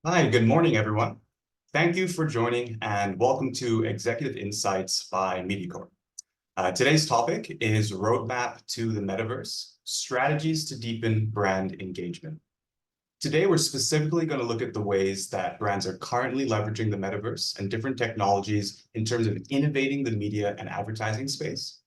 Hi, good morning, everyone. Thank you for joining and welcome to Executive Insights by Mediacorp. Today's topic is Roadmap to the Metaverse, Strategies to Deepen Brand Engagement. Today, we're specifically going to look at the ways that brands are currently leveraging the metaverse and different technologies in terms of innovating the media and advertising space.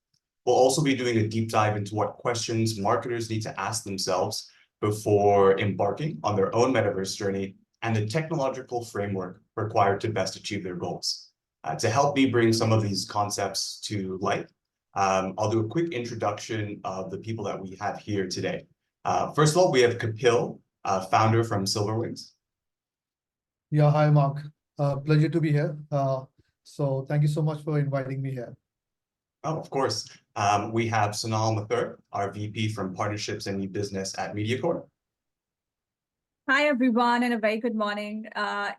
We'll also be doing a deep dive into what questions marketers need to ask themselves before embarking on their own metaverse journey and the technological framework required to best achieve their goals. To help me bring some of these concepts to light, I'll do a quick introduction of the people that we have here today. First of all, we have Kapil, founder from Silverwings. Yeah, hi, Mark. Pleasure to be here. So thank you so much for inviting me here. Oh, of course. We have Sonal Mathur, our VP from Partnerships and New Business at Mediacorp. Hi, everyone, and a very good morning.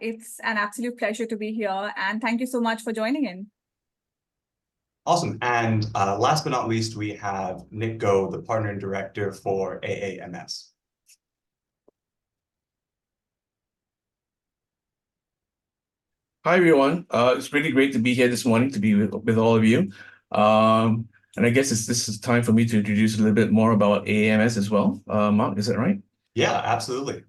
It's an absolute pleasure to be here, and thank you so much for joining in. Awesome. And last but not least, we have Nick Go, the Partner and Director for AAMS. Hi, everyone. It's really great to be here this morning to be with all of you. And I guess this is time for me to introduce a little bit more about AAMS as well. Mark, is that right? Yeah, absolutely.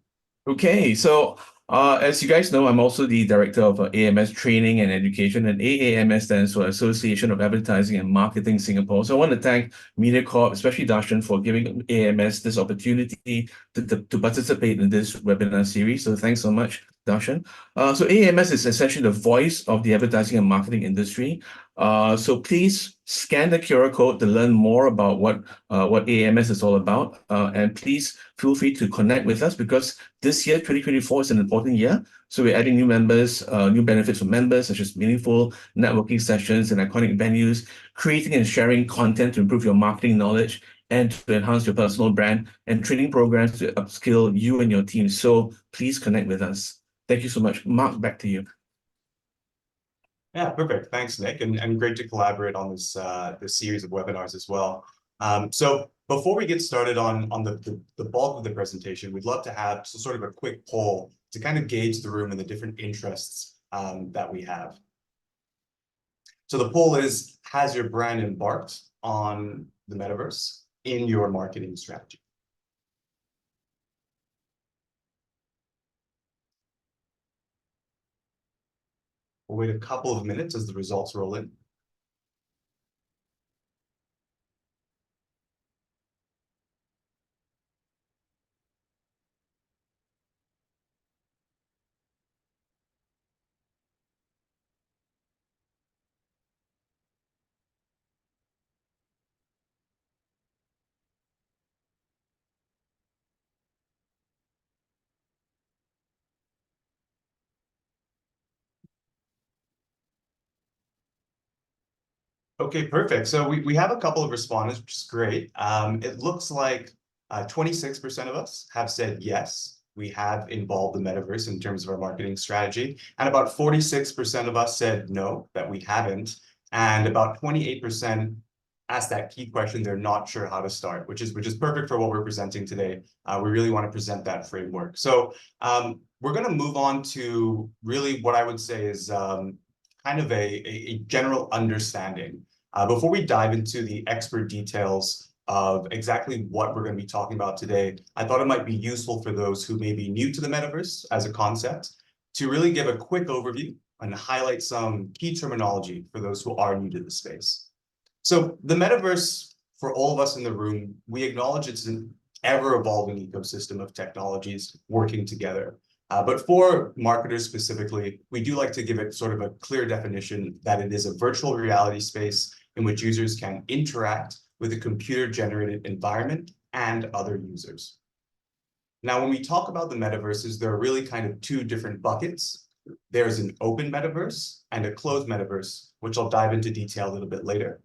Okay, so as you guys know, I'm also the director of AAMS Training and Education, and AAMS stands for Association of Advertising and Marketing Singapore. So I want to thank Mediacorp, especially Darshan, for giving AAMS this opportunity to participate in this webinar series. So thanks so much, Darshan. So AAMS is essentially the voice of the advertising and marketing industry. So please scan the QR code to learn more about what AAMS is all about. And please feel free to connect with us because this year, 2024, is an important year. So we're adding new members, new benefits for members, such as meaningful networking sessions and iconic venues, creating and sharing content to improve your marketing knowledge and to enhance your personal brand, and training programs to upskill you and your team. So please connect with us. Thank you so much. Mark, back to you. Yeah, perfect. Thanks, Nick, and great to collaborate on this series of webinars as well. So before we get started on the bulk of the presentation, we'd love to have sort of a quick poll to kind of gauge the room and the different interests that we have. So the poll is, has your brand embarked on the metaverse in your marketing strategy? We'll wait a couple of minutes as the results roll in. Okay, perfect. So we have a couple of respondents, which is great. It looks like 26% of us have said yes, we have involved the metaverse in terms of our marketing strategy. And about 46% of us said no, that we haven't. And about 28% asked that key question, they're not sure how to start, which is perfect for what we're presenting today. We really want to present that framework. So we're going to move on to really what I would say is kind of a general understanding. Before we dive into the expert details of exactly what we're going to be talking about today, I thought it might be useful for those who may be new to the metaverse as a concept to really give a quick overview and highlight some key terminology for those who are new to the space. So the metaverse, for all of us in the room, we acknowledge it's an ever-evolving ecosystem of technologies working together. But for marketers specifically, we do like to give it sort of a clear definition that it is a virtual reality space in which users can interact with a computer-generated environment and other users. Now, when we talk about the metaverses, there are really kind of two different buckets. There's an open metaverse and a closed metaverse, which I'll dive into detail a little bit later.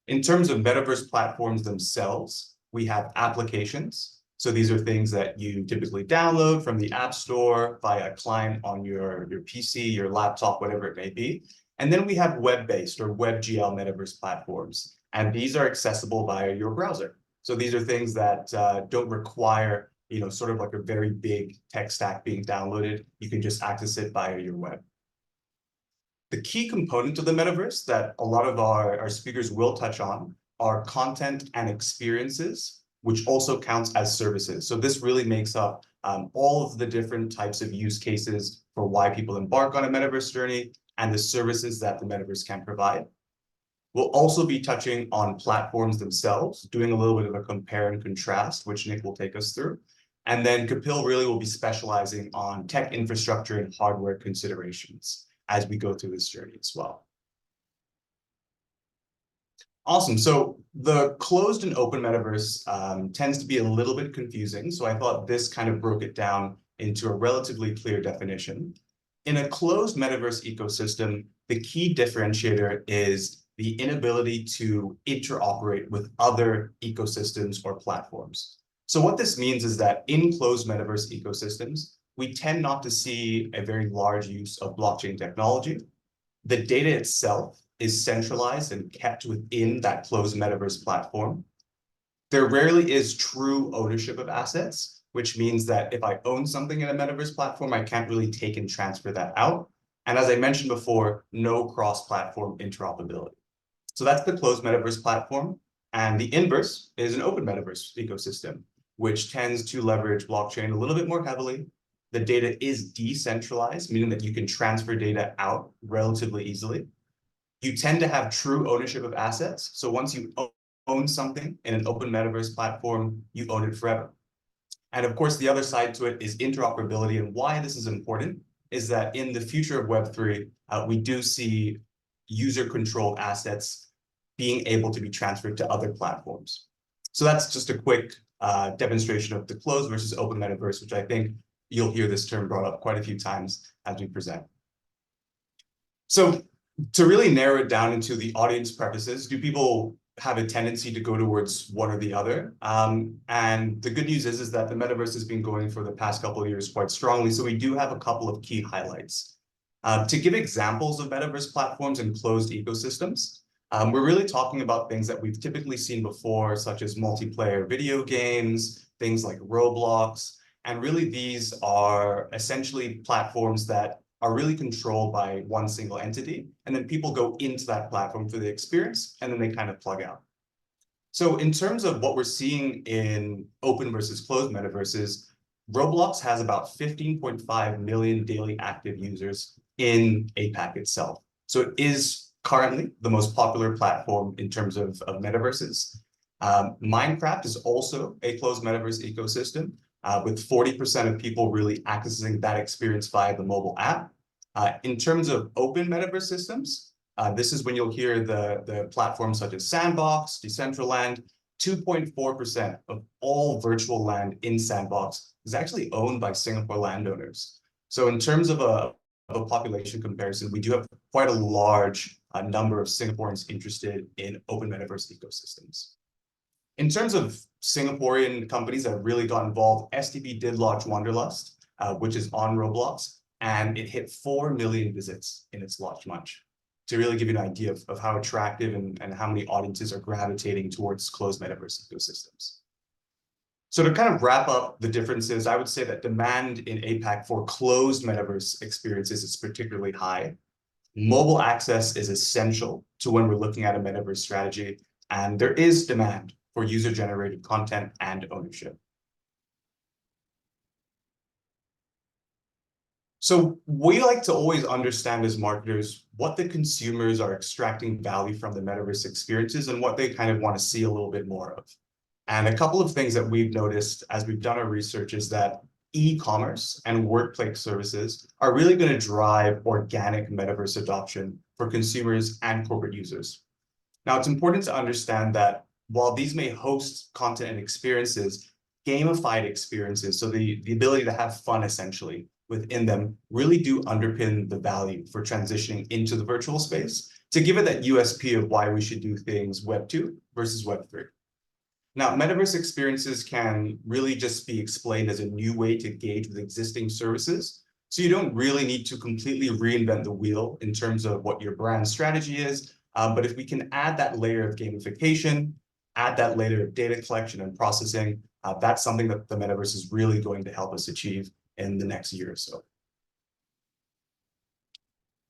In terms of metaverse platforms themselves, we have applications. So these are things that you typically download from the App Store via a client on your PC, your laptop, whatever it may be. And then we have web-based or WebGL metaverse platforms. And these are accessible via your browser. So these are things that don't require sort of like a very big tech stack being downloaded. You can just access it via your web. The key component of the metaverse that a lot of our speakers will touch on are content and experiences, which also counts as services. So this really makes up all of the different types of use cases for why people embark on a metaverse journey and the services that the metaverse can provide. We'll also be touching on platforms themselves, doing a little bit of a compare and contrast, which Nick will take us through. And then Kapil really will be specializing on tech infrastructure and hardware considerations as we go through this journey as well. Awesome. So the closed and open metaverse tends to be a little bit confusing. So I thought this kind of broke it down into a relatively clear definition. In a closed metaverse ecosystem, the key differentiator is the inability to interoperate with other ecosystems or platforms. So what this means is that in closed metaverse ecosystems, we tend not to see a very large use of blockchain technology. The data itself is centralized and kept within that closed metaverse platform. There rarely is true ownership of assets, which means that if I own something in a metaverse platform, I can't really take and transfer that out. And as I mentioned before, no cross-platform interoperability. So that's the closed metaverse platform. And the inverse is an open metaverse ecosystem, which tends to leverage blockchain a little bit more heavily. The data is decentralized, meaning that you can transfer data out relatively easily. You tend to have true ownership of assets. So once you own something in an open metaverse platform, you own it forever. And of course, the other side to it is interoperability. And why this is important is that in the future of Web3, we do see user-controlled assets being able to be transferred to other platforms. So that's just a quick demonstration of the closed versus open metaverse, which I think you'll hear this term brought up quite a few times as we present. So to really narrow it down into the audience preferences, do people have a tendency to go towards one or the other? And the good news is that the metaverse has been going for the past couple of years quite strongly. So we do have a couple of key highlights. To give examples of metaverse platforms and closed ecosystems, we're really talking about things that we've typically seen before, such as multiplayer video games, things like Roblox. And really, these are essentially platforms that are really controlled by one single entity. And then people go into that platform for the experience, and then they kind of plug out. So in terms of what we're seeing in open versus closed metaverses, Roblox has about 15.5 million daily active users in APAC itself. So it is currently the most popular platform in terms of metaverses. Minecraft is also a closed metaverse ecosystem, with 40% of people really accessing that experience via the mobile app. In terms of open metaverse systems, this is when you'll hear the platforms such as Sandbox, Decentraland. 2.4% of all virtual land in Sandbox is actually owned by Singapore landowners. So in terms of a population comparison, we do have quite a large number of Singaporeans interested in open metaverse ecosystems. In terms of Singaporean companies that have really got involved, STB did launch Wanderlust, which is on Roblox, and it hit 4 million visits in its launch month, to really give you an idea of how attractive and how many audiences are gravitating towards closed metaverse ecosystems. So to kind of wrap up the differences, I would say that demand in APAC for closed metaverse experiences is particularly high. Mobile access is essential to when we're looking at a metaverse strategy, and there is demand for user-generated content and ownership. So we like to always understand as marketers what the consumers are extracting value from the metaverse experiences and what they kind of want to see a little bit more of. And a couple of things that we've noticed as we've done our research is that e-commerce and workplace services are really going to drive organic metaverse adoption for consumers and corporate users. Now, it's important to understand that while these may host content and experiences, gamified experiences, so the ability to have fun essentially within them, really do underpin the value for transitioning into the virtual space to give it that USP of why we should do things Web 2 versus Web 3. Now, metaverse experiences can really just be explained as a new way to engage with existing services. So you don't really need to completely reinvent the wheel in terms of what your brand strategy is. But if we can add that layer of gamification, add that layer of data collection and processing. That's something that the metaverse is really going to help us achieve in the next year or so.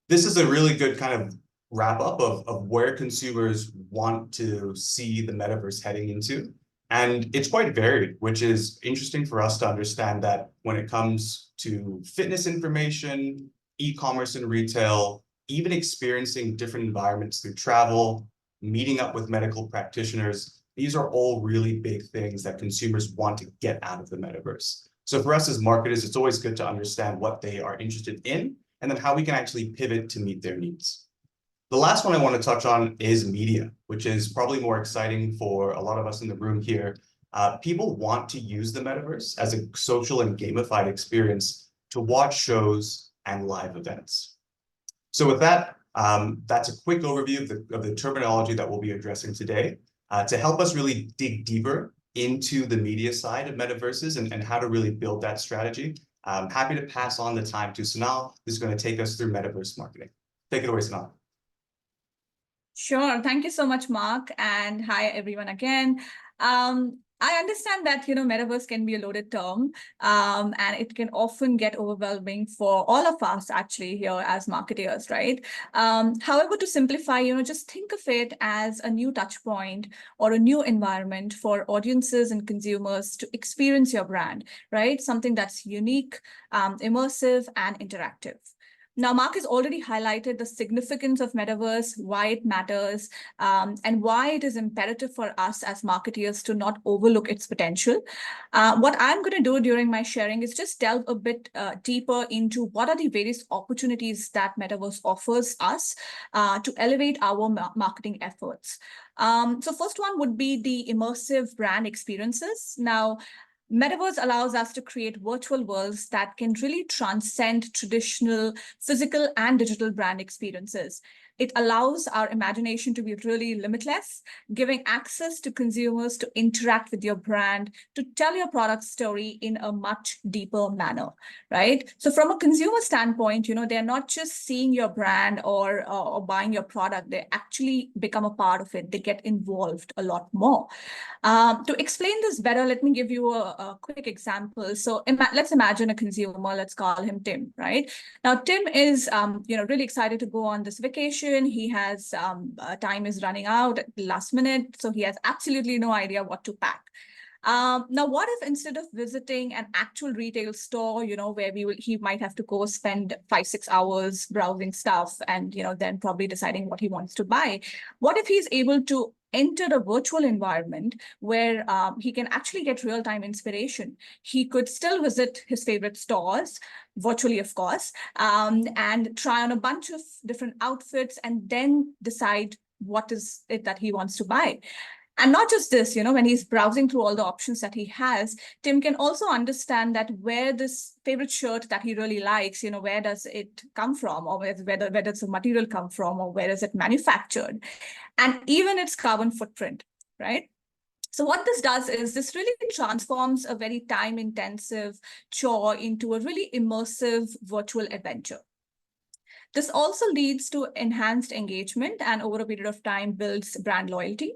This is a really good kind of wrap up of where consumers want to see the metaverse heading into. And it's quite varied, which is interesting for us to understand that when it comes to fitness information, e-commerce and retail, even experiencing different environments through travel, meeting up with medical practitioners, these are all really big things that consumers want to get out of the metaverse. So for us as marketers, it's always good to understand what they are interested in and then how we can actually pivot to meet their needs. The last one I want to touch on is media, which is probably more exciting for a lot of us in the room here. People want to use the metaverse as a social and gamified experience to watch shows and live events. So with that, that's a quick overview of the terminology that we'll be addressing today. To help us really dig deeper into the media side of metaverses and how to really build that strategy, I'm happy to pass on the time to Sonal, who's going to take us through metaverse marketing. Take it away, Sonal. Sure. Thank you so much, Mark. And hi, everyone again. I understand that, metaverse can be a loaded term, and it can often get overwhelming for all of us actually here as marketers, right? However, to simplify, just think of it as a new touch point or a new environment for audiences and consumers to experience your brand, right? Something that's unique, immersive, and interactive. Now, Mark has already highlighted the significance of metaverse, why it matters, and why it is imperative for us as marketeers to not overlook its potential. What I'm going to do during my sharing is just delve a bit deeper into what are the various opportunities that metaverse offers us to elevate our marketing efforts. So first one would be the immersive brand experiences. Now, Metaverse allows us to create virtual worlds that can really transcend traditional physical and digital brand experiences. It allows our imagination to be really limitless, giving access to consumers to interact with your brand, to tell your product story in a much deeper manner, right? So from a consumer standpoint, they're not just seeing your brand or buying your product, they actually become a part of it. They get involved a lot more. To explain this better, let me give you a quick example. So let's imagine a consumer, let's call him Tim, right? Now, Tim is really excited to go on this vacation. He has time is running out at the last minute, so he has absolutely no idea what to pack. Now, what if instead of visiting an actual retail store, where he might have to go spend 5-6 hours browsing stuff and, then probably deciding what he wants to buy, what if he's able to enter a virtual environment where he can actually get real-time inspiration? He could still visit his favorite stores, virtually, of course, and try on a bunch of different outfits and then decide what is it that he wants to buy. And not just this, when he's browsing through all the options that he has, Tim can also understand that where this favorite shirt that he really likes, where does it come from, or where does the material come from, or where is it manufactured, and even its carbon footprint, right? So what this does is this really transforms a very time-intensive chore into a really immersive virtual adventure. This also leads to enhanced engagement and over a period of time builds brand loyalty.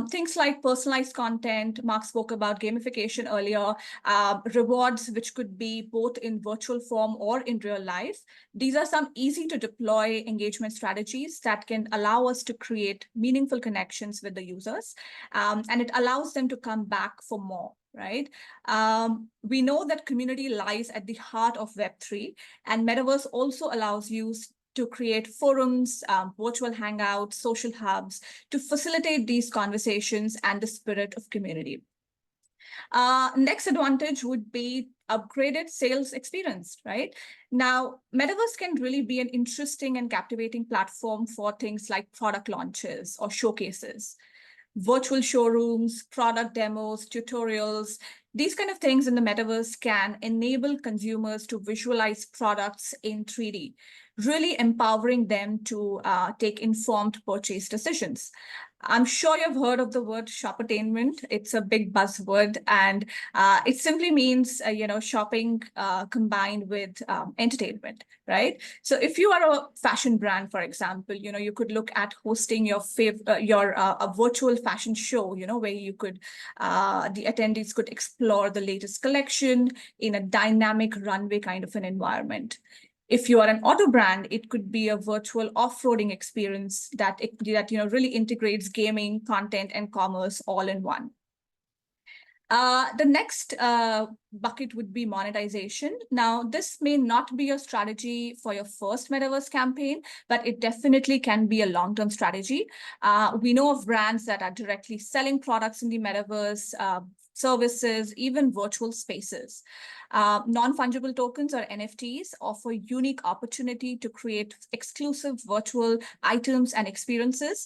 Things like personalized content, Mark spoke about gamification earlier, rewards, which could be both in virtual form or in real life. These are some easy to deploy engagement strategies that can allow us to create meaningful connections with the users, and it allows them to come back for more. Right? We know that community lies at the heart of Web3, and Metaverse also allows you to create forums, virtual hangouts, social hubs to facilitate these conversations and the spirit of community. Next advantage would be upgraded sales experience, right? Now, Metaverse can really be an interesting and captivating platform for things like product launches or showcases. Virtual showrooms, product demos, tutorials, these kind of things in the metaverse can enable consumers to visualize products in 3D, really empowering them to take informed purchase decisions. I'm sure you've heard of the word shoppertainment. It's a big buzzword, and it simply means, shopping combined with entertainment, right? So if you are a fashion brand, for example, you could look at hosting your a virtual fashion show, where you could, the attendees could explore the latest collection in a dynamic runway kind of an environment. If you are an auto brand, it could be a virtual off-roading experience that really integrates gaming, content, and commerce all in one. The next bucket would be monetization. Now, this may not be a strategy for your first Metaverse campaign, but it definitely can be a long-term strategy. We know of brands that are directly selling products in the Metaverse, services, even virtual spaces. Non-fungible tokens or NFTs offer unique opportunity to create exclusive virtual items and experiences,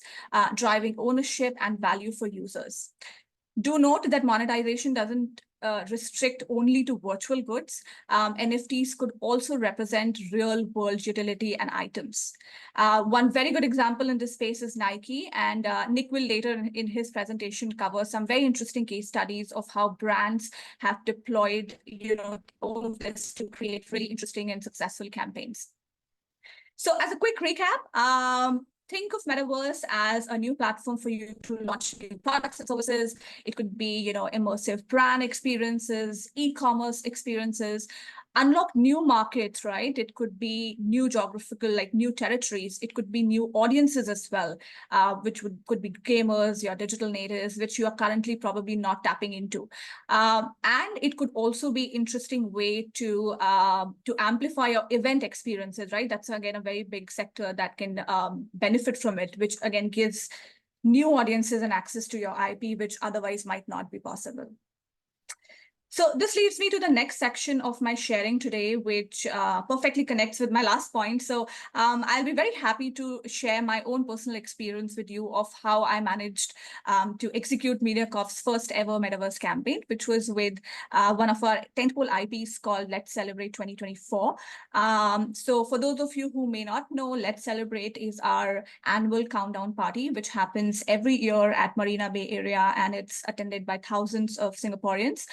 driving ownership and value for users. Do note that monetization doesn't restrict only to virtual goods. NFTs could also represent real world utility and items. One very good example in this space is Nike, and Nick will later in his presentation cover some very interesting case studies of how brands have deployed, all of this to create really interesting and successful campaigns. So as a quick recap, think of Metaverse as a new platform for you to launch new products and services. It could be, immersive brand experiences, e-commerce experiences, unlock new markets, right? It could be new geographical, like new territories. It could be new audiences as well, which could be gamers, your digital natives, which you are currently probably not tapping into. And it could also be interesting way to amplify your event experiences, right? That's again a very big sector that can benefit from it, which again gives new audiences and access to your IP, which otherwise might not be possible. So this leads me to the next section of my sharing today, which perfectly connects with my last point. So I'll be very happy to share my own personal experience with you of how I managed to execute Mediacorp's first ever Metaverse campaign, which was with one of our tentpole IPs called Let's Celebrate 2024. So for those of you who may not know, Let's Celebrate is our annual countdown party, which happens every year at Marina Bay area, and it's attended by thousands of Singaporeans.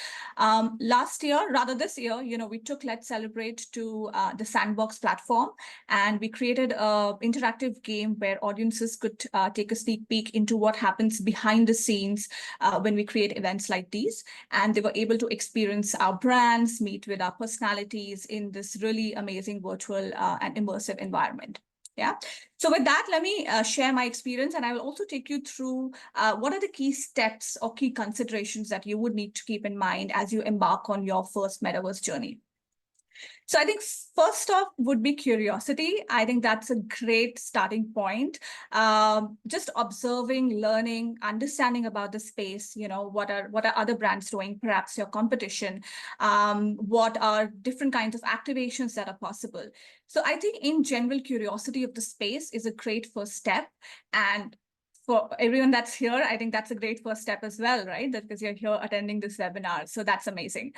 Last year, rather this year, we took Let's Celebrate to the Sandbox platform, and we created an interactive game where audiences could take a sneak peek into what happens behind the scenes when we create events like these. And they were able to experience our brands, meet with our personalities in this really amazing virtual and immersive environment. Yeah. So with that, let me share my experience, and I will also take you through what are the key steps or key considerations that you would need to keep in mind as you embark on your first Metaverse journey. So I think first off would be curiosity. I think that's a great starting point. Just observing, learning, understanding about the space, what are other brands doing, perhaps your competition, what are different kinds of activations that are possible. So I think in general, curiosity of the space is a great first step. And for everyone that's here, I think that's a great first step as well, right? Because you're here attending this webinar. So that's amazing.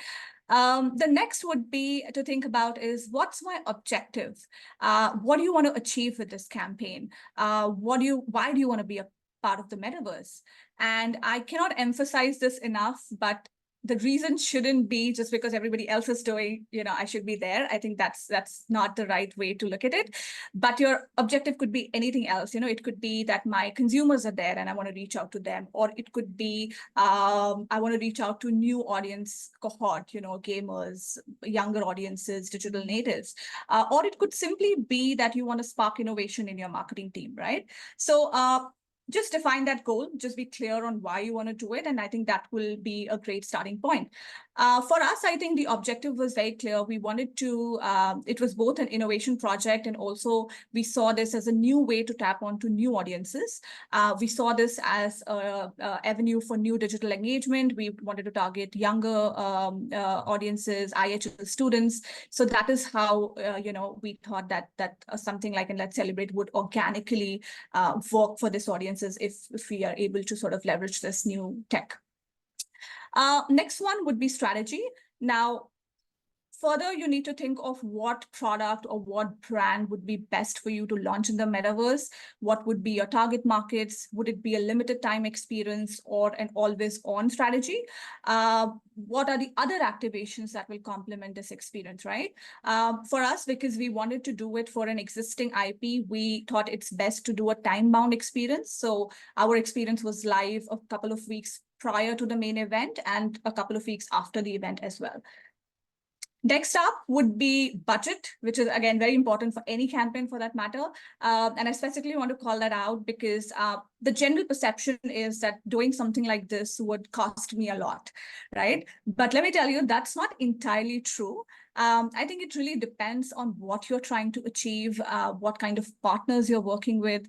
The next would be to think about is what's my objective? What do you want to achieve with this campaign? Why do you want to be a part of the Metaverse? And I cannot emphasize this enough, but the reason shouldn't be just because everybody else is doing, I should be there. I think that's not the right way to look at it. But your objective could be anything else. It could be that my consumers are there and I want to reach out to them, or it could be I want to reach out to new audience cohort, gamers, younger audiences, digital natives, or it could simply be that you want to spark innovation in your marketing team, right? So just define that goal, just be clear on why you want to do it. And I think that will be a great starting point. For us, I think the objective was very clear. We wanted to, it was both an innovation project, and also we saw this as a new way to tap onto new audiences. We saw this as an avenue for new digital engagement. We wanted to target younger audiences, IHL students. So that is how, we thought that something like in Let's Celebrate would organically work for this audiences if we are able to sort of leverage this new tech. Next one would be strategy. Now, Further, you need to think of what product or what brand would be best for you to launch in the metaverse. What would be your target markets? Would it be a limited time experience or an always on strategy? What are the other activations that will complement this experience, right? For us, because we wanted to do it for an existing IP, we thought it's best to do a time-bound experience. So our experience was live a couple of weeks prior to the main event and a couple of weeks after the event as well. Next up would be budget, which is, again, very important for any campaign for that matter. And I specifically want to call that out because the general perception is that doing something like this would cost me a lot, right? But let me tell you, that's not entirely true. I think it really depends on what you're trying to achieve, what kind of partners you're working with,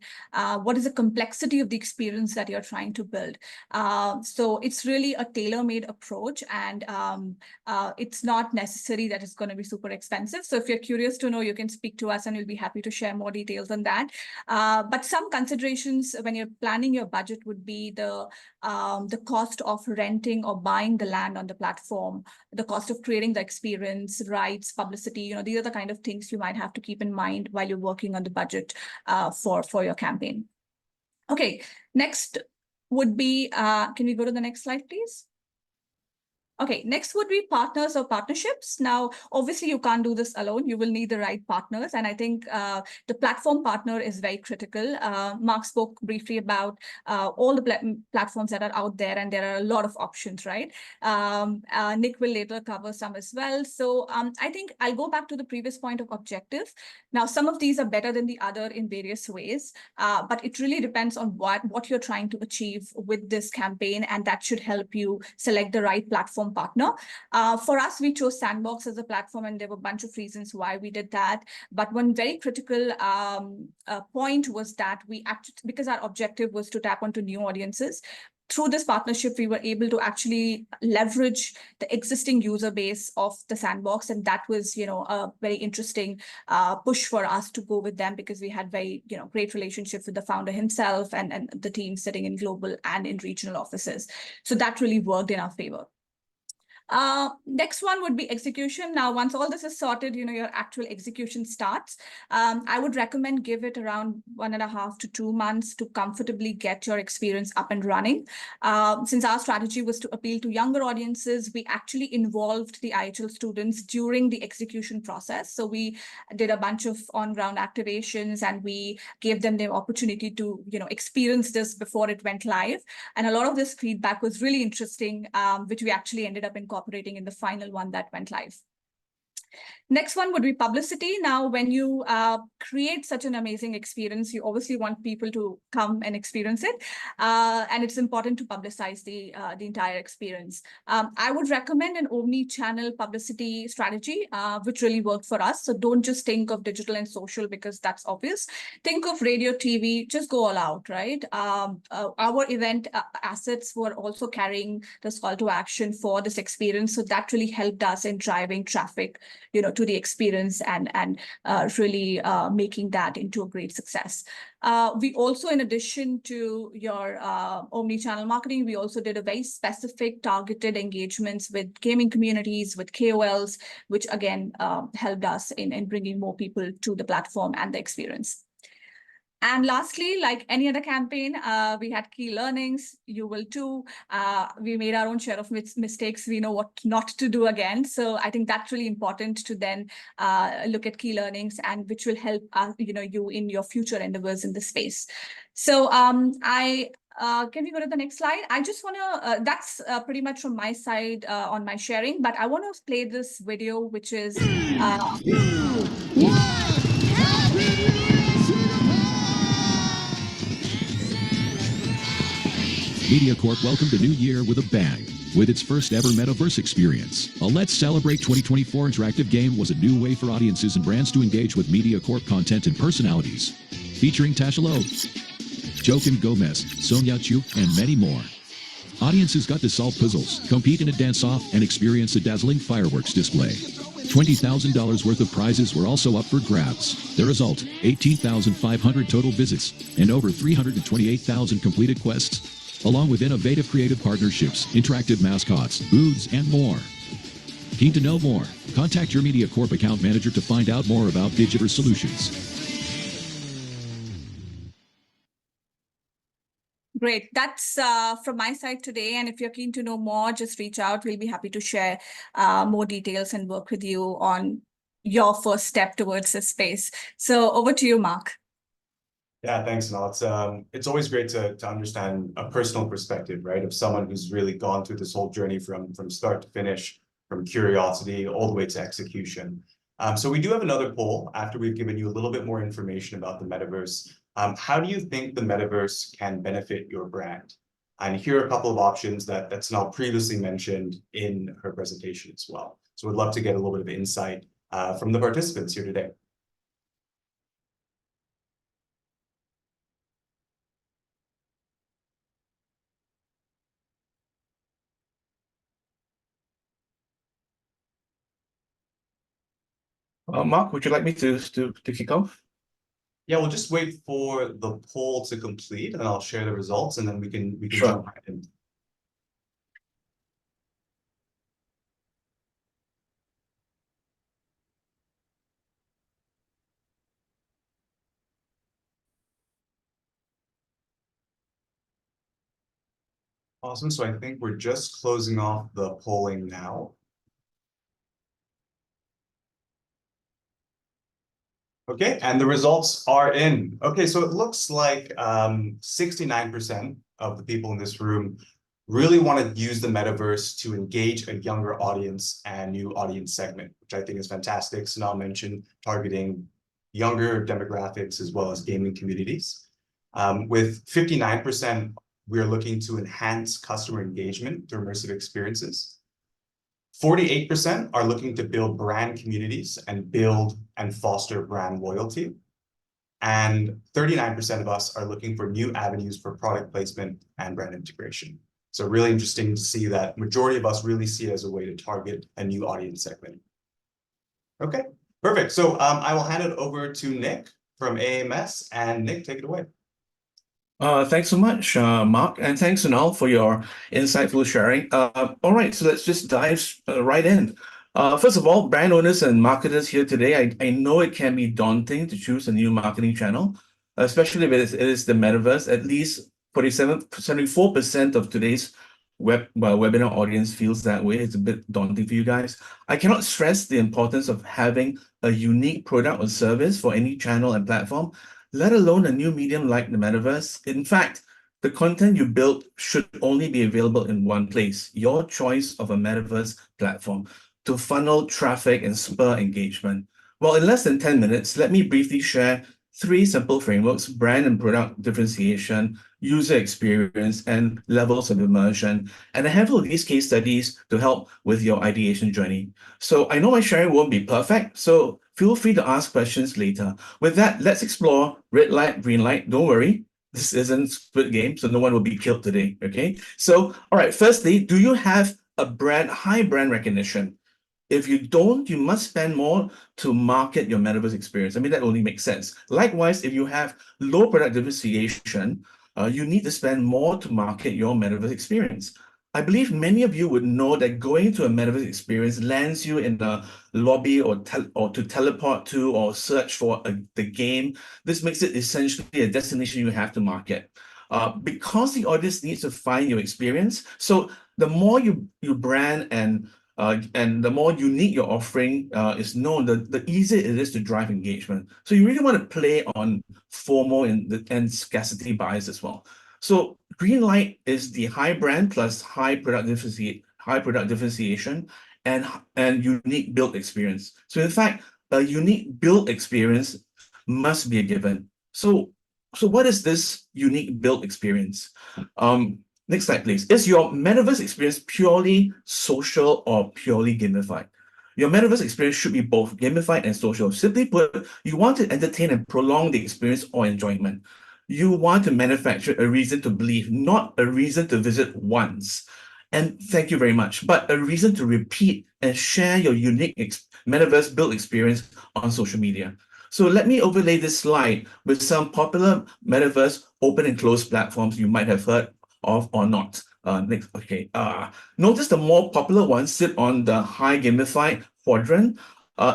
what is the complexity of the experience that you're trying to build. So it's really a tailor-made approach, and it's not necessary that it's going to be super expensive. So if you're curious to know, you can speak to us and we'll be happy to share more details on that. But some considerations when you're planning your budget would be the cost of renting or buying the land on the platform, the cost of creating the experience, rights, publicity. These are the kind of things you might have to keep in mind while you're working on the budget for your campaign. Okay, next would be, can we go to the next slide, please? Okay, next would be partners or partnerships. Now, obviously, you can't do this alone. You will need the right partners. And I think the platform partner is very critical. Mark spoke briefly about all the platforms that are out there, and there are a lot of options, right? Nick will later cover some as well. So I think I'll go back to the previous point of objective. Now, some of these are better than the other in various ways, but it really depends on what you're trying to achieve with this campaign, and that should help you select the right platform partner. For us, we chose Sandbox as a platform, and there were a bunch of reasons why we did that. But one very critical point was that we actually, because our objective was to tap onto new audiences, through this partnership, we were able to actually leverage the existing user base of the Sandbox. And that was, a very interesting push for us to go with them, because we had very, great relationships with the founder himself and the team sitting in global and in regional offices. So that really worked in our favor. Next one would be execution. Now, once all this is sorted, your actual execution starts. I would recommend give it around 1.5 to 2 months to comfortably get your experience up and running. Since our strategy was to appeal to younger audiences, we actually involved the IHL students during the execution process. So we did a bunch of on-ground activations, and we gave them the opportunity to, experience this before it went live. And a lot of this feedback was really interesting, which we actually ended up incorporating in the final one that went live. Next one would be publicity. Now, when you create such an amazing experience, you obviously want people to come and experience it. And it's important to publicize the entire experience. I would recommend an omni-channel publicity strategy, which really worked for us. So don't just think of digital and social because that's obvious. Think of radio, TV, just go all out, right? Our event assets were also carrying this call to action for this experience. So that really helped us in driving traffic, to the experience and really making that into a great success. We also, in addition to your omni-channel marketing, we also did a very specific targeted engagements with gaming communities, with KOLs, which again helped us in bringing more people to the platform and the experience. And lastly, like any other campaign, we had key learnings. You will too. We made our own share of mistakes. We know what not to do again. So I think that's really important to then look at key learnings, and which will help you in your future endeavors in this space. So can we go to the next slide? I just want to, that's pretty much from my side on my sharing, but I want to play this video, which is... Mediacorp welcomed the new year with a bang, with its first ever Metaverse experience. A Let's Celebrate 2024 interactive game was a new way for audiences and brands to engage with Mediacorp content and personalities. Featuring Tasha Loeb, Joaquin Gomez, Sonia Chu, and many more. Audiences got to solve puzzles, compete in a dance-off, and experience a dazzling fireworks display. $20,000 worth of prizes were also up for grabs. The result, 18,500 total visits and over 328,000 completed quests, along with innovative creative partnerships, interactive mascots, booths, and more. Keen to know more? Contact your Mediacorp account manager to find out more about Digiverse solutions. Great. That's from my side today. And if you're keen to know more, just reach out. We'll be happy to share more details and work with you on your first step towards this space. So over to you, Mark. Yeah, thanks, Sonal. It's always great to understand a personal perspective, right, of someone who's really gone through this whole journey from start to finish, from curiosity all the way to execution. So we do have another poll after we've given you a little bit more information about the metaverse. How do you think the metaverse can benefit your brand? And here are a couple of options that Sonal previously mentioned in her presentation as well. So we'd love to get a little bit of insight from the participants here today. Mark, would you like me to kick off? Yeah, we'll just wait for the poll to complete, and I'll share the results, and then we can Sure. jump right in. Awesome. So I think we're just closing off the polling now. Okay, and the results are in. Okay, so it looks like 69% of the people in this room really want to use the metaverse to engage a younger audience and new audience segment, which I think is fantastic. Sonal mentioned targeting younger demographics as well as gaming communities. With 59%, we're looking to enhance customer engagement through immersive experiences. 48% are looking to build brand communities and build and foster brand loyalty. And 39% of us are looking for new avenues for product placement and brand integration. So really interesting to see that majority of us really see it as a way to target a new audience segment. Okay, perfect. So I will hand it over to Nick from AAMS, and Nick, take it away. Thanks so much, Mark, and thanks, Sonal, for your insightful sharing. All right, so let's just dive right in. First of all, brand owners and marketers here today, I know it can be daunting to choose a new marketing channel, especially if it is the metaverse. At least 74% of today's webinar audience feels that way. It's a bit daunting for you guys. I cannot stress the importance of having a unique product or service for any channel and platform, let alone a new medium like the metaverse. In fact, the content you build should only be available in one place, your choice of a metaverse platform, to funnel traffic and spur engagement. Well, in less than 10 minutes, let me briefly share 3 simple frameworks: brand and product differentiation, user experience, and levels of immersion, and a handful of these case studies to help with your ideation journey. So I know my sharing won't be perfect, so feel free to ask questions later. With that, let's explore red light, green light. Don't worry, this isn't Squid Game, so no one will be killed today, okay? So, all right, firstly, do you have a high brand recognition? If you don't, you must spend more to market your metaverse experience. I mean, that only makes sense. Likewise, if you have low product differentiation, you need to spend more to market your metaverse experience. I believe many of you would know that going to a metaverse experience lands you in a lobby or to teleport to or search for the game. This makes it essentially a destination you have to market. Because the audience needs to find your experience, so the more you brand and the more unique your offering is known, the easier it is to drive engagement. So you really want to play on FOMO and scarcity bias as well. So green light is the high brand plus high product differentiation and unique build experience. So in fact, a unique build experience must be a given. So what is this unique build experience? Next slide, please. Is your metaverse experience purely social or purely gamified? Your metaverse experience should be both gamified and social. Simply put, you want to entertain and prolong the experience or enjoyment. You want to manufacture a reason to believe, not a reason to visit once. And thank you very much, but a reason to repeat and share your unique metaverse build experience on social media. So let me overlay this slide with some popular metaverse open and closed platforms you might have heard of or not. Next, okay. Notice the more popular ones sit on the high gamified quadrant.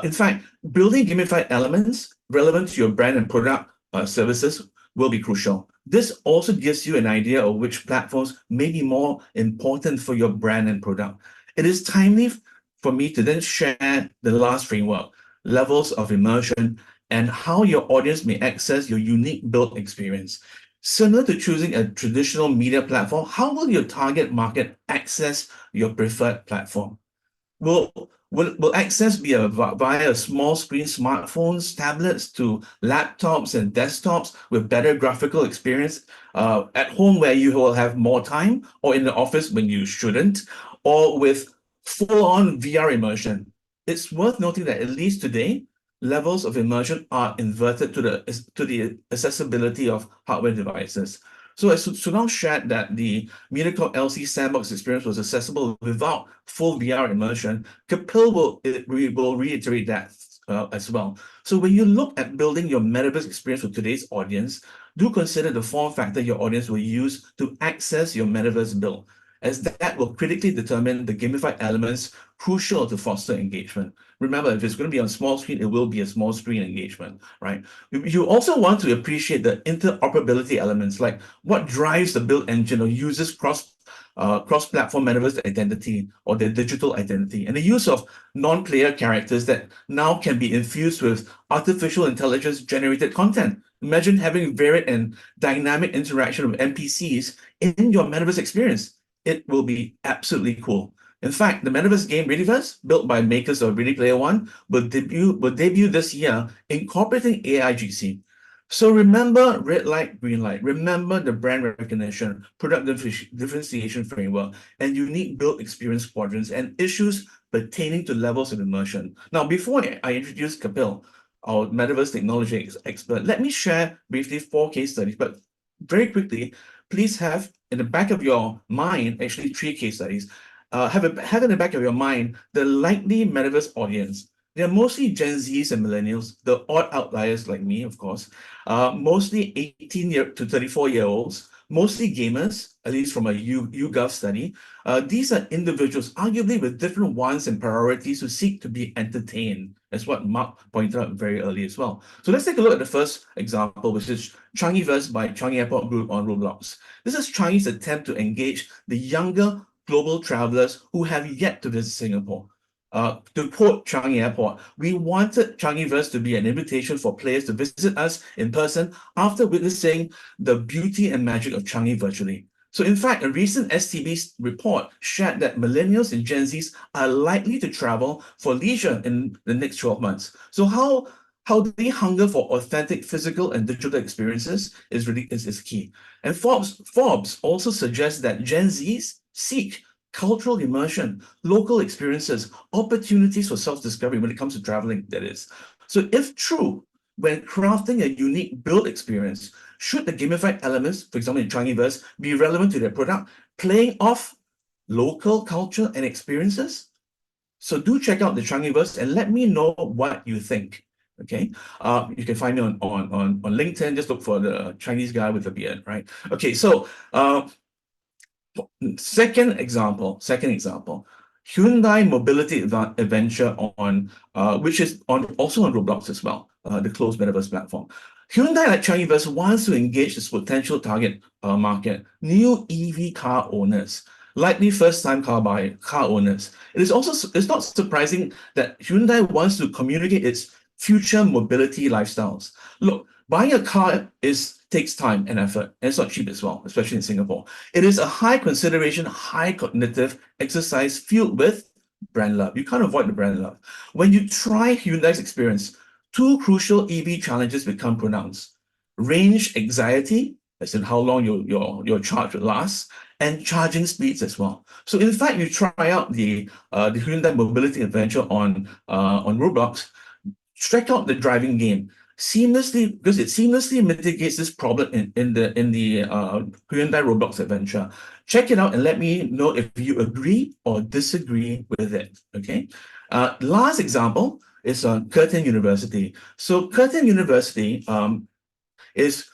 In fact, building gamified elements relevant to your brand and product services will be crucial. This also gives you an idea of which platforms may be more important for your brand and product. It is timely for me to then share the last framework, levels of immersion, and how your audience may access your unique built experience. Similar to choosing a traditional media platform, how will your target market access your preferred platform? Will access be via small screen smartphones, tablets to laptops and desktops with better graphical experience at home where you will have more time, or in the office when you shouldn't, or with full-on VR immersion? It's worth noting that at least today, levels of immersion are inverted to the accessibility of hardware devices. So as Sonal shared that the Mediacorp LC Sandbox experience was accessible without full VR immersion, Kapil will reiterate that as well. So when you look at building your metaverse experience for today's audience, do consider the form factor your audience will use to access your metaverse build, as that will critically determine the gamified elements crucial to foster engagement. Remember, if it's going to be on small screen, it will be a small screen engagement, right? You also want to appreciate the interoperability elements, like what drives the build engine or uses cross-platform metaverse identity or their digital identity, and the use of non-player characters that now can be infused with artificial intelligence generated content. Imagine having varied and dynamic interaction with NPCs in your metaverse experience. It will be absolutely cool. In fact, the Metaverse game Readyverse, built by makers of Ready Player One, will debut this year, incorporating AI GC. So remember red light, green light. Remember the brand recognition, product differentiation framework, and unique build experience quadrants and issues pertaining to levels of immersion. Now, before I introduce Kapil, our Metaverse technology expert, let me share briefly 4 case studies, but very quickly, please have in the back of your mind, actually 3 case studies. Have in the back of your mind the likely metaverse audience. They're mostly Gen Zs and millennials, the odd outliers like me, of course. Mostly 18 to 34-year-olds, mostly gamers, at least from a YouGov study. These are individuals, arguably with different wants and priorities, who seek to be entertained. That's what Mark pointed out very early as well. So let's take a look at the first example, which is Changiverse by Changi Airport Group on Roblox. This is Changi's attempt to engage the younger global travelers who have yet to visit Singapore. To quote Changi Airport, we wanted Changiverse to be an invitation for players to visit us in person after witnessing the beauty and magic of Changi virtually. So in fact, a recent STB report shared that millennials and Gen Zs are likely to travel for leisure in the next 12 months. So how they hunger for authentic physical and digital experiences is key. And Forbes also suggests that Gen Zs seek cultural immersion, local experiences, opportunities for self-discovery when it comes to traveling, that is. So if true, when crafting a unique build experience, should the gamified elements, for example in Changiverse, be relevant to their product, playing off local culture and experiences? So do check out the Changiverse and let me know what you think. Okay, you can find me on LinkedIn. Just look for the Chinese guy with a beard, right? Okay, so second example, Hyundai Mobility Adventure on which is also on Roblox as well, the closed metaverse platform. Hyundai, like Changiverse, wants to engage this potential target market, new EV car owners, likely first-time car owners. It's not surprising that Hyundai wants to communicate its future mobility lifestyles. Look, buying a car takes time and effort, and it's not cheap as well, especially in Singapore. It is a high consideration, high cognitive exercise filled with brand love. You can't avoid the brand love. When you try Hyundai's experience, 2 crucial EV challenges become pronounced: range anxiety, as in how long your charge will last, and charging speeds as well. So in fact, you try out the Hyundai Mobility Adventure on Roblox, check out the driving game seamlessly, because it seamlessly mitigates this problem in the Hyundai Roblox Adventure. Check it out and let me know if you agree or disagree with it. Okay. Last example is on Curtin University. So Curtin University is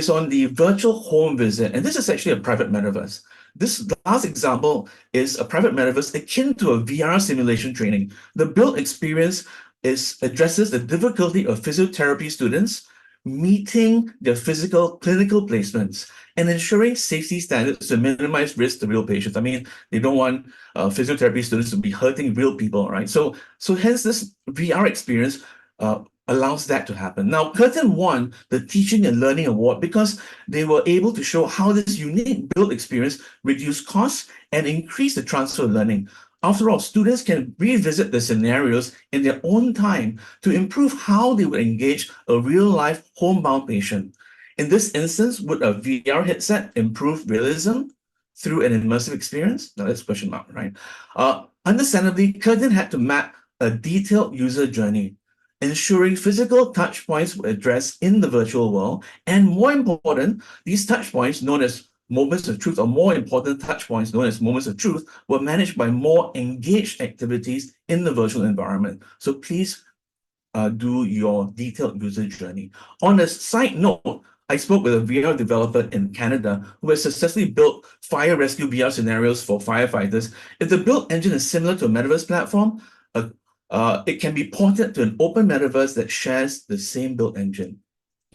on the virtual home visit, and this is actually a private metaverse. This last example is a private metaverse akin to a VR simulation training. The built experience addresses the difficulty of physiotherapy students meeting their physical clinical placements and ensuring safety standards to minimize risk to real patients. I mean, they don't want physiotherapy students to be hurting real people, right? So hence this VR experience allows that to happen. Now, Curtin won the Teaching and Learning Award because they were able to show how this unique build experience reduced costs and increased the transfer of learning. After all, students can revisit the scenarios in their own time to improve how they would engage a real-life homebound patient. In this instance, would a VR headset improve realism through an immersive experience? Now that's a question mark, right? Understandably, Curtin had to map a detailed user journey, ensuring physical touch points were addressed in the virtual world, and more important, these touch points known as moments of truth, or more important touch points known as moments of truth, were managed by more engaged activities in the virtual environment. So please do your detailed user journey. On a side note, I spoke with a VR developer in Canada who has successfully built fire rescue VR scenarios for firefighters. If the build engine is similar to a metaverse platform, it can be ported to an open metaverse that shares the same build engine.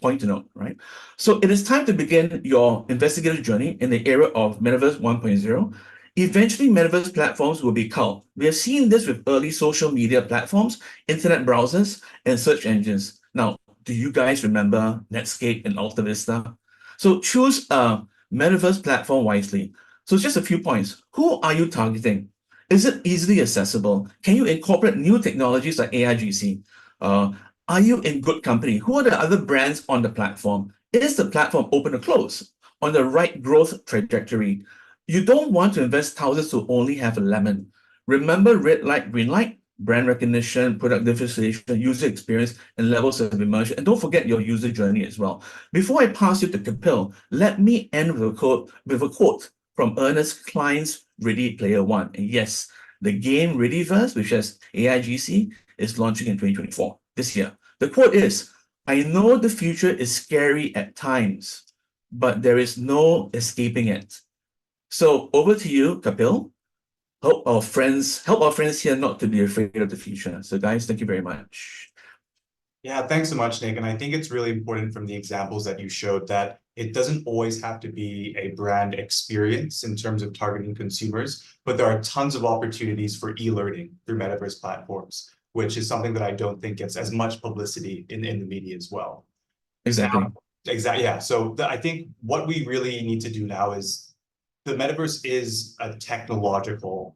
Point to note, right? So it is time to begin your investigative journey in the era of Metaverse 1.0. Eventually, Metaverse platforms will be culled. We have seen this with early social media platforms, internet browsers, and search engines. Now, do you guys remember Netscape and Alta Vista? So choose a Metaverse platform wisely. So just a few points. Who are you targeting? Is it easily accessible? Can you incorporate new technologies like AIGC? Are you in good company? Who are the other brands on the platform? Is the platform open or closed? On the right growth trajectory? You don't want to invest thousands to only have a lemon. Remember red light, green light, brand recognition, product differentiation, user experience, and levels of immersion. And don't forget your user journey as well. Before I pass you to Kapil, let me end with a quote from Ernest Cline's Ready Player One. And yes, the game Readyverse, which has AIGC, is launching in 2024, this year. The quote is, "I know the future is scary at times, but there is no escaping it." So over to you, Kapil. Help our friends here not to be afraid of the future. So guys, thank you very much. Yeah, thanks so much, Nick. And I think it's really important from the examples that you showed that it doesn't always have to be a brand experience in terms of targeting consumers, but there are tons of opportunities for e-learning through metaverse platforms, which is something that I don't think gets as much publicity in the media as well. Exactly. Exactly. Yeah. So I think what we really need to do now is the metaverse is a technological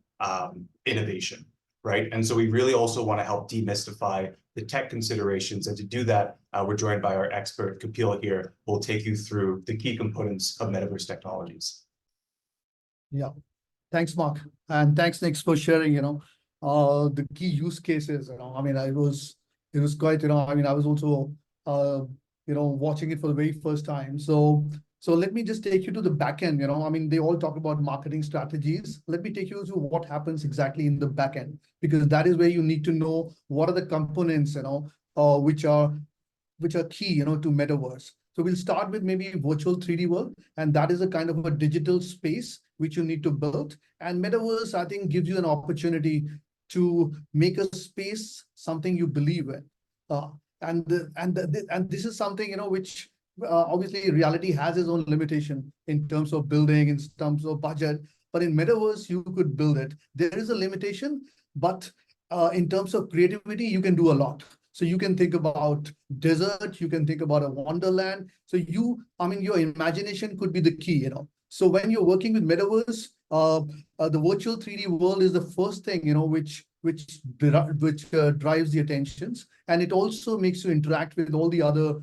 innovation, right? And so we really also want to help demystify the tech considerations. And to do that, we're joined by our expert, Kapil here, who will take you through the key components of metaverse technologies. Yeah, thanks, Mark. And thanks, Nick, for sharing, the key use cases. I mean, it was quite, I mean, I was also, watching it for the very first time. So let me just take you to the back end, I mean, they all talk about marketing strategies. Let me take you to what happens exactly in the back end, because that is where you need to know what are the components, which are key, to metaverse. So we'll start with maybe virtual 3D world, and that is a kind of a digital space which you need to build. And metaverse, I think, gives you an opportunity to make a space something you believe in. And this is something, which obviously reality has its own limitation in terms of building, in terms of budget, but in metaverse you could build it. There is a limitation, but in terms of creativity you can do a lot. So you can think about desert, you can think about a wonderland. So I mean, your imagination could be the key, So when you're working with metaverse, the virtual 3D world is the first thing, which drives the attentions, and it also makes you interact with all the other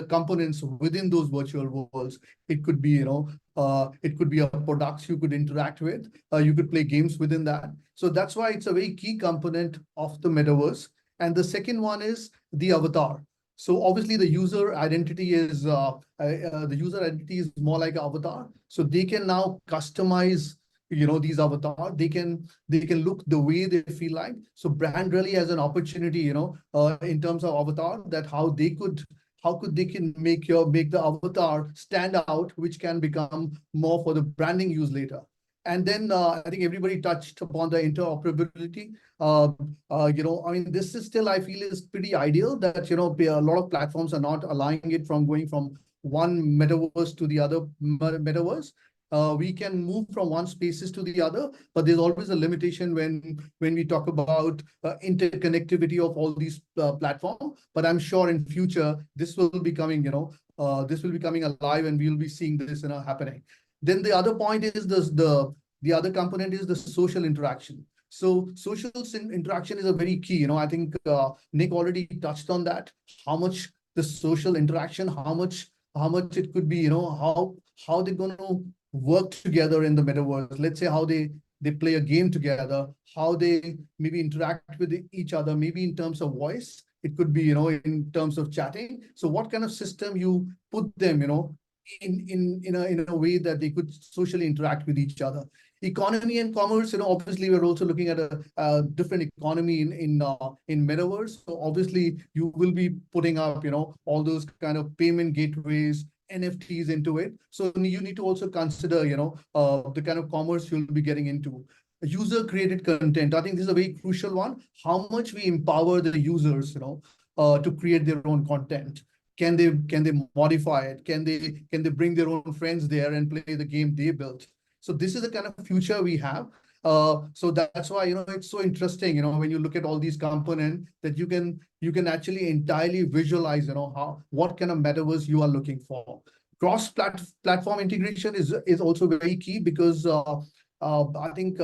components within those virtual worlds. It could be, it could be a products you could interact with. You could play games within that. So that's why it's a very key component of the metaverse. And the second one is the avatar. So obviously the user identity is more like an avatar. So they can now customize, these avatars. They can look the way they feel like. So brand really has an opportunity, in terms of avatar, that how they can make the avatar stand out, which can become more for the branding use later. And then I think everybody touched upon the interoperability. I mean, this is still, I feel, is pretty ideal that, a lot of platforms are not allowing it from going from one metaverse to the other metaverse. We can move from one spaces to the other, but there's always a limitation when we talk about interconnectivity of all these platforms. But I'm sure in future, this will be coming, this will be coming alive, and we'll be seeing this, happening. Then the other point is the other component is the social interaction. So social interaction is a very key. I think Nick already touched on that. How much the social interaction, how much it could be. How they're going to work together in the metaverse. Let's say how they play a game together, how they maybe interact with each other, maybe in terms of voice. It could be, in terms of chatting. So what kind of system you put them, in a way that they could socially interact with each other. Economy and commerce, obviously we're also looking at a different economy in metaverse. So obviously you will be putting up, all those kind of payment gateways, NFTs into it. So you need to also consider, the kind of commerce you'll be getting into. User created content. I think this is a very crucial one. How much we empower the users, to create their own content. Can they modify it? Can they bring their own friends there and play the game they built? So this is the kind of future we have. So that's why, it's so interesting, when you look at all these components that you can actually entirely visualize, what kind of metaverse you are looking for. Platform integration is also very key because I think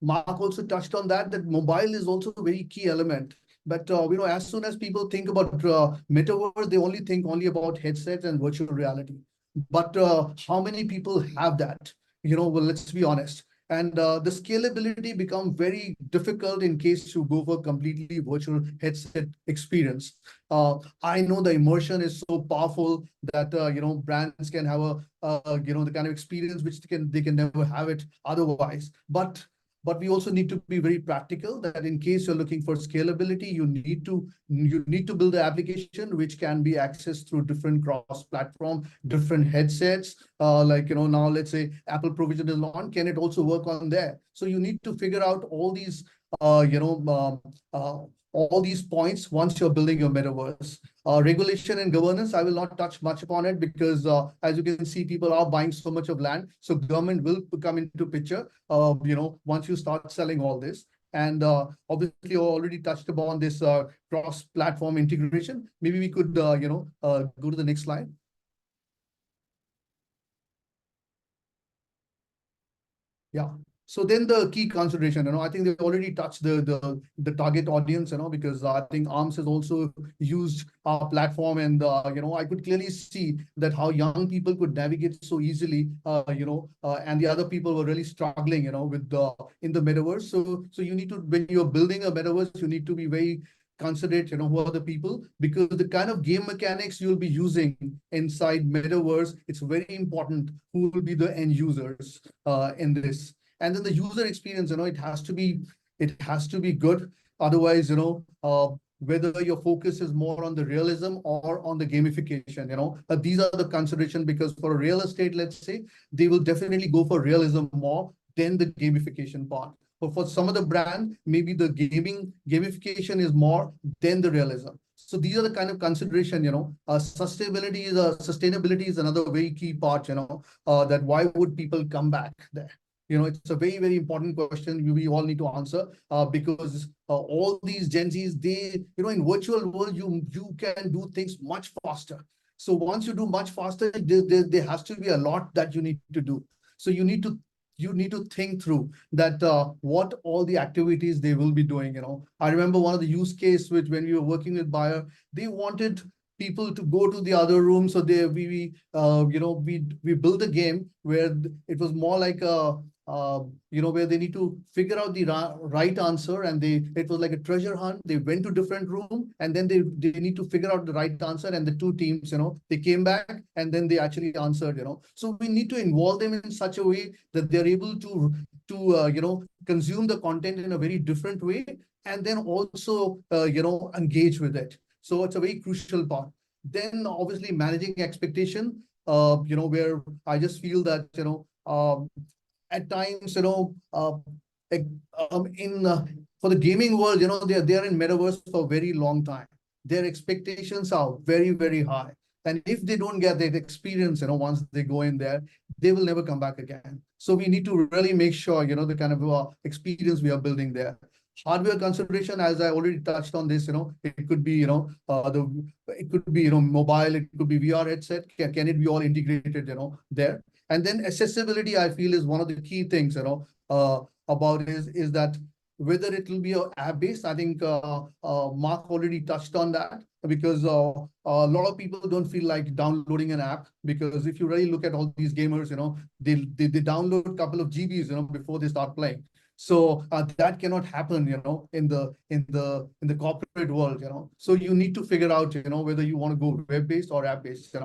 Mark also touched on that mobile is also a very key element. But as soon as people think about metaverse, they only think about headsets and virtual reality. But how many people have that? Well, let's be honest. And the scalability become very difficult in case you go for completely virtual headset experience. I know the immersion is so powerful that brands can have the kind of experience which they can never have it otherwise. But we also need to be very practical that in case you're looking for scalability, you need to build the application which can be accessed through different cross-platform, different headsets. Now let's say Apple provision is on, can it also work on there? So you need to figure out all these all these points once you're building your metaverse. Regulation and governance, I will not touch much upon it because as you can see, people are buying so much of land. So government will come into picture, once you start selling all this. And obviously, you already touched upon this cross-platform integration. Maybe we could, go to the next slide. Yeah. So then the key consideration, I think they've already touched the target audience, because I think AAMS has also used our platform, and I could clearly see that how young people could navigate so easily, and the other people were really struggling, with in the metaverse. So you need to, when you're building a metaverse, you need to be very considerate, who are the people, because the kind of game mechanics you'll be using inside metaverse, it's very important who will be the end users in this. And then the user experience, it has to be good. Otherwise, whether your focus is more on the realism or on the gamification, these are the consideration, because for real estate, let's say, they will definitely go for realism more than the gamification part. But for some of the brand, maybe the gamification is more than the realism. So these are the kind of consideration, sustainability is another very key part, that why would people come back there? It's a very, very important question we all need to answer, because all these Gen Zs, they, in virtual world, you can do things much faster. So once you do much faster, there has to be a lot that you need to do. So you need to think through that what all the activities they will be doing. I remember one of the use case which when we were working with buyer, they wanted people to go to the other room. So we built a game where it was more like a where they need to figure out the right answer, and it was like a treasure hunt. They went to different room, and then they need to figure out the right answer, and the two teams, they came back and then they actually answered. So we need to involve them in such a way that they're able to consume the content in a very different way, and then also engage with it. So it's a very crucial part. Then obviously managing expectation, where I just feel that at times, for the gaming world, they are in metaverse for a very long time. Their expectations are very, very high. And if they don't get that experience, once they go in there, they will never come back again. So we need to really make sure, the kind of experience we are building there. Hardware consideration, as I already touched on this, it could be, it could be, mobile, it could be VR headset. Can it be all integrated, there? And then accessibility, I feel, is one of the key things, about is that whether it will be a app-based. I think Mark already touched on that, because a lot of people don't feel like downloading an app, because if you really look at all these gamers, they download a couple of GBs, before they start playing. So that cannot happen, in the corporate world, So you need to figure out, whether you want to go web-based or app-based,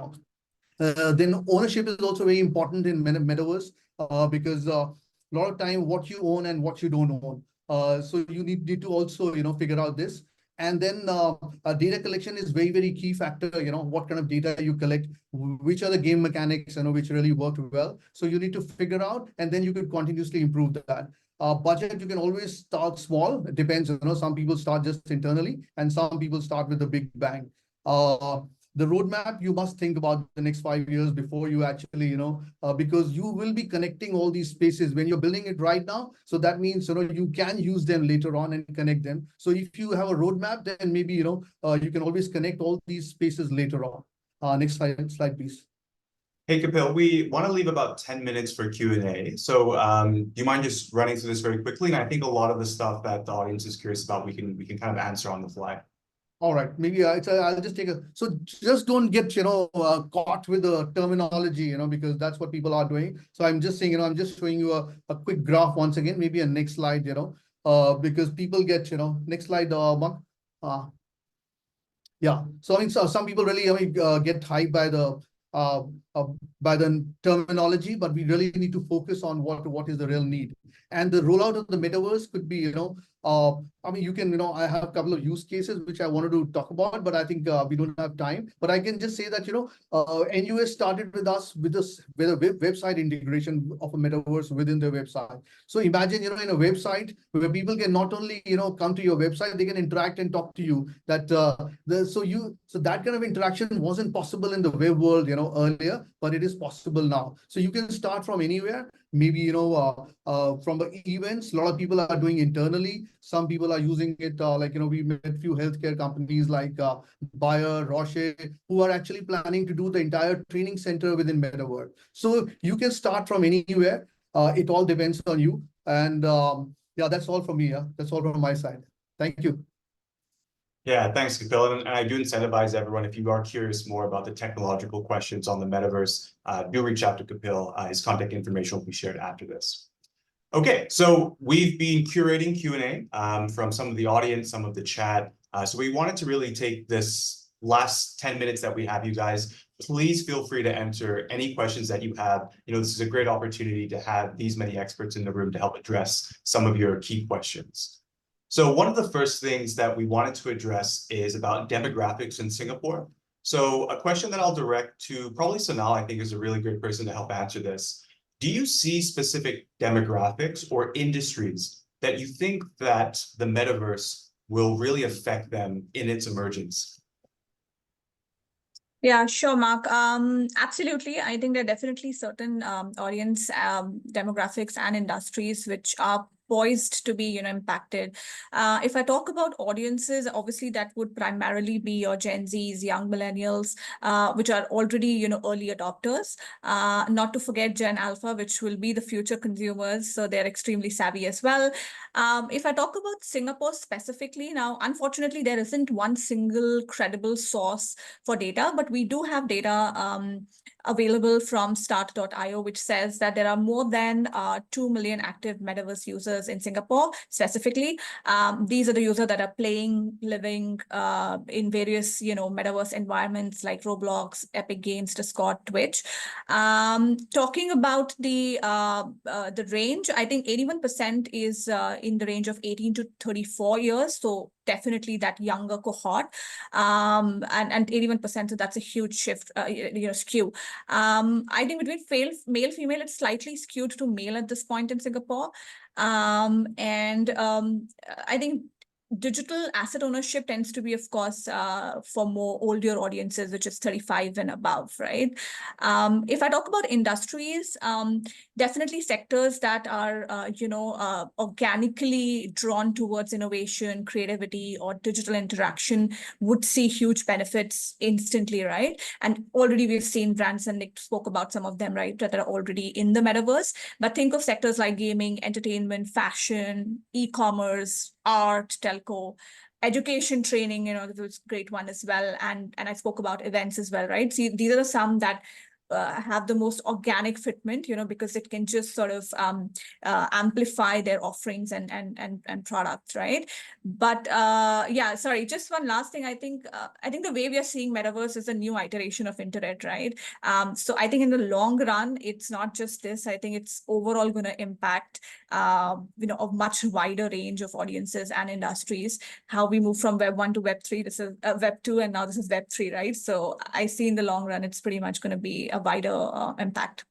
Then ownership is also very important in metaverse, because a lot of time what you own and what you don't own. So you need to also, figure out this. And then data collection is very, very key factor, what kind of data you collect, which are the game mechanics, which really worked well. So you need to figure out, and then you could continuously improve that. Budget, you can always start small. It depends, some people start just internally and some people start with a big bang. The roadmap, you must think about the next 5 years before you actually, because you will be connecting all these spaces when you're building it right now. So that means, you can use them later on and connect them. So if you have a roadmap, then maybe, you can always connect all these spaces later on. Next slide, please. Hey, Kapil, we want to leave about 10 minutes for Q&A. So do you mind just running through this very quickly? And I think a lot of the stuff that the audience is curious about, we can kind of answer on the fly. All right, maybe I'll just take so just don't get, caught with the terminology, because that's what people are doing. So I'm just saying, I'm just showing you a quick graph once again, maybe a next slide, because people get, next slide, Mark. Yeah, so I mean, so some people really, get hyped by the terminology, but we really need to focus on what is the real need. And the rollout of the metaverse could be, I mean, you can, I have a couple of use cases which I wanted to talk about, but I think we don't have time. But I can just say that, NUS started with us with a website integration of a metaverse within their website. So imagine, in a website where people can not only, come to your website, they can interact and talk to you. That so that kind of interaction wasn't possible in the web world, earlier, but it is possible now. So you can start from anywhere. Maybe, from the events, a lot of people are doing internally. Some people are using it, like, we met a few healthcare companies like Bayer, Roche, who are actually planning to do the entire training center within Metaverse. So you can start from anywhere. It all depends on you. And yeah, that's all from me. Yeah, that's all from my side. Thank you. Yeah, thanks, Kapil. And I do incentivize everyone, if you are curious more about the technological questions on the metaverse, do reach out to Kapil. His contact information will be shared after this. Okay, so we've been curating Q&A from some of the audience, some of the chat. So we wanted to really take this last 10 minutes that we have, you guys. Please feel free to enter any questions that you have. This is a great opportunity to have these many experts in the room to help address some of your key questions. So one of the first things that we wanted to address is about demographics in Singapore. So a question that I'll direct to probably Sonal, I think, is a really great person to help answer this. Do you see specific demographics or industries that you think that the metaverse will really affect them in its emergence? Yeah, sure, Mark. Absolutely. I think there are definitely certain audience demographics and industries which are poised to be, impacted. If I talk about audiences, obviously that would primarily be your Gen Zs, young millennials, which are already, early adopters. Not to forget Gen Alpha, which will be the future consumers. So they're extremely savvy as well. If I talk about Singapore specifically, now, unfortunately, there isn't one single credible source for data, but we do have data available from start.io, which says that there are more than 2 million active metaverse users users in Singapore specifically. These are the users that are playing, living in various, metaverse environments like Roblox, Epic Games, Discord, Twitch. Talking about the range, I think 81% is in the range of 18 to 34 years. So definitely that younger cohort, and 81%. So that's a huge shift, skew. I think between male, female, it's slightly skewed to male at this point in Singapore. I think digital asset ownership tends to be, of course, for more older audiences, which is 35 and above, right? If I talk about industries, definitely sectors that are, organically drawn towards innovation, creativity, or digital interaction would see huge benefits instantly, right? And already we've seen brands, and Nick spoke about some of them, right, that are already in the metaverse. But think of sectors like gaming, entertainment, fashion, e-commerce, art, telco, education, training, this was a great one as well. And I spoke about events as well, right? See, these are some that have the most organic fitment, because it can just sort of amplify their offerings and products, right? But yeah, sorry, just one last thing. I think the way we are seeing metaverse is a new iteration of internet, right? So I think in the long run, it's not just this. I think it's overall going to impact a much wider range of audiences and industries. How we move from Web 1 to Web 3, this is Web 2, and now this is Web 3, right? So I see in the long run, it's pretty much going to be a wider impact.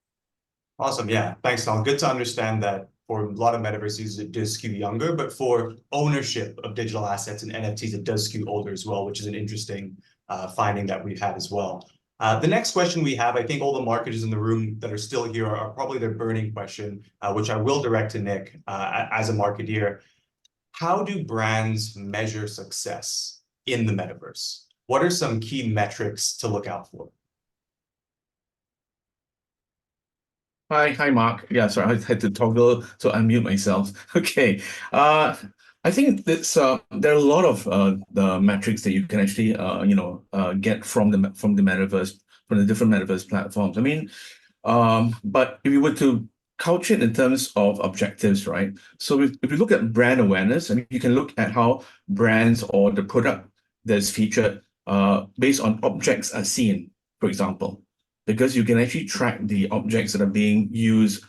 Awesome. Yeah. Thanks, Tom. Good to understand that for a lot of metaverse users, it does skew younger, but for ownership of digital assets and NFTs, it does skew older as well, which is an interesting finding that we've had as well. The next question we have, I think all the marketers in the room that are still here are probably their burning question, which I will direct to Nick as a marketeer. How do brands measure success in the metaverse? What are some key metrics to look out for? Hi, Mark. Yeah, sorry, I had to toggle to unmute myself. Okay. I think that's there are a lot of the metrics that you can actually get from the metaverse, from the different metaverse platforms. I mean, but if you were to couch it in terms of objectives, right? So if you look at brand awareness, I mean, you can look at how brands or the product that's featured based on objects are seen, for example, because you can actually track the objects that are being used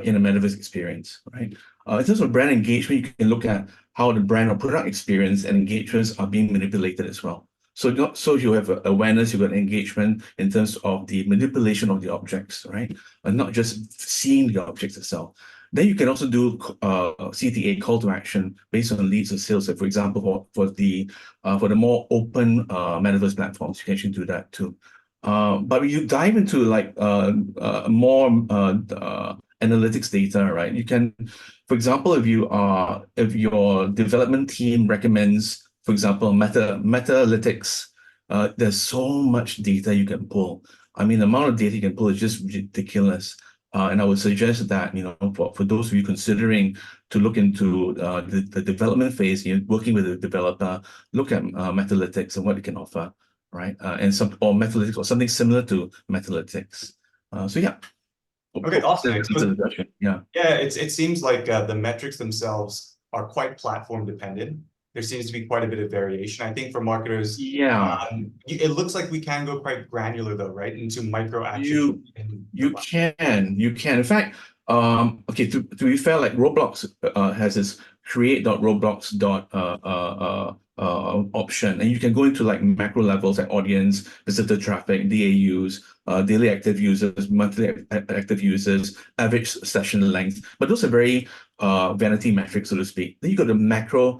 in a metaverse experience, right? In terms of brand engagement, you can look at how the brand or product experience and engagements are being manipulated as well. So you have awareness, you've got engagement in terms of the manipulation of the objects, right? And not just seeing the objects itself. Then you can also do CTA, call to action, based on leads or sales. So for example, for the more open metaverse platforms, you can actually do that too. But when you dive into like more analytics data, right? You can, for example, if your development team recommends, for example, Metalytics, there's so much data you can pull. I mean, the amount of data you can pull is just ridiculous. And I would suggest that, for those of you considering to look into the development phase, working with a developer, look at Metalytics and what it can offer, right? Or Metalytics or something similar to Metalytics. So yeah. Okay, awesome. Yeah. Yeah, it seems like the metrics themselves are quite platform dependent. There seems to be quite a bit of variation. I think for marketers, it looks like we can go quite granular though, right? Into micro action. You can. In fact, okay, to be fair, like Roblox has this create.roblox option, and you can go into like macro levels like audience, visitor traffic, DAUs, daily active users, monthly active users, average session length. But those are very vanity metrics, so to speak. Then you got the micro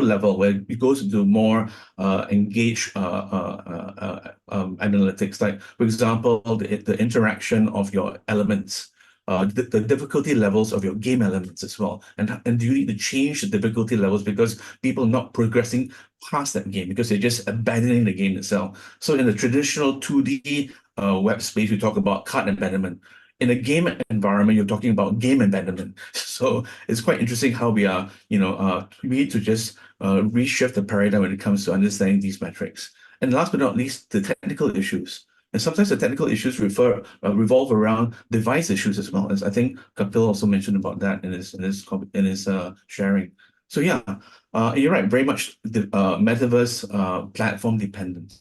level where it goes into more engaged analytics, like for example, the interaction of your elements. The difficulty levels of your game elements as well. And do you need to change the difficulty levels because people are not progressing past that game because they're just abandoning the game itself? So in the traditional 2D web space, we talk about cart abandonment. In a game environment, you're talking about game abandonment. So it's quite interesting how we are, we need to just reshift the paradigm when it comes to understanding these metrics. And last but not least, the technical issues. And sometimes the technical issues revolve around device issues as well, as I think Kapil also mentioned about that in his sharing. So yeah, you're right, very much the metaverse platform dependent.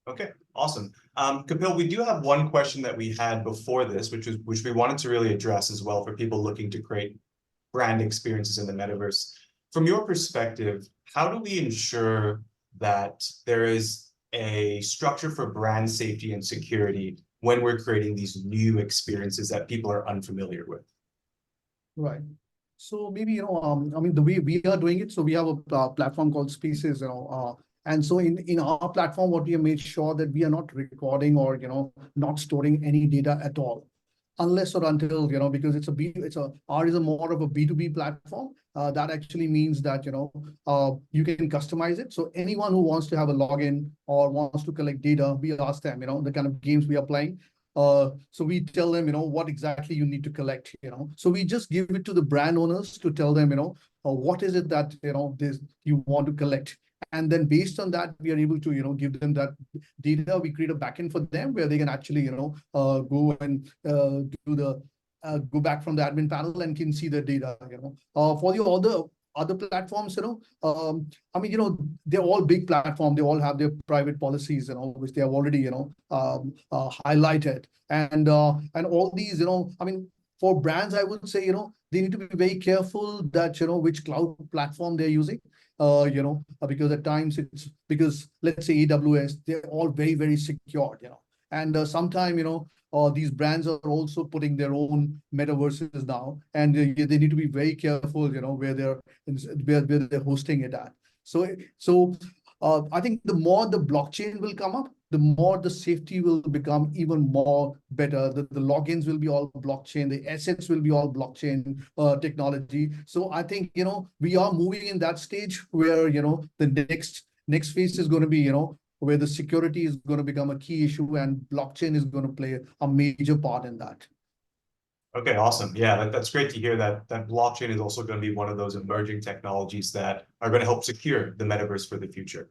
Okay, awesome. Kapil, we do have one question that we had before this, which we wanted to really address as well for people looking to create brand experiences in the metaverse. From your perspective, how do we ensure that there is a structure for brand safety and security when we're creating these new experiences that people are unfamiliar with? Right. So maybe, I mean, the way we are doing it, so we have a platform called Spaces, and so in our platform, what we have made sure that we are not recording or, not storing any data at all, unless or until, because ours is a more of a B2B platform. That actually means that, you can customize it. So anyone who wants to have a login or wants to collect data, we ask them, the kind of games we are playing. So we tell them, what exactly you need to collect, So we just give it to the brand owners to tell them, what is it that, you want to collect. And then based on that, we are able to, give them that data. We create a backend for them where they can actually, go and go back from the admin panel and can see the data, For the other platforms, I mean, they're all big platforms. They all have their private policies, which they have already, highlighted. And all these, I mean, for brands, I would say, they need to be very careful that, which cloud platform they're using. Because at times because let's say AWS, they're all very, very secure, and sometimes, these brands are also putting their own metaverses now, and they need to be very careful, where they're hosting it at. So I think the more the blockchain will come up, the more the safety will become even more better. The logins will be all blockchain, the assets will be all blockchain technology. So I think, we are moving in that stage where, the next phase is going to be, where the security is going to become a key issue and blockchain is going to play a major part in that. Okay, awesome. Yeah, that's great to hear that blockchain is also going to be one of those emerging technologies that are going to help secure the metaverse for the future.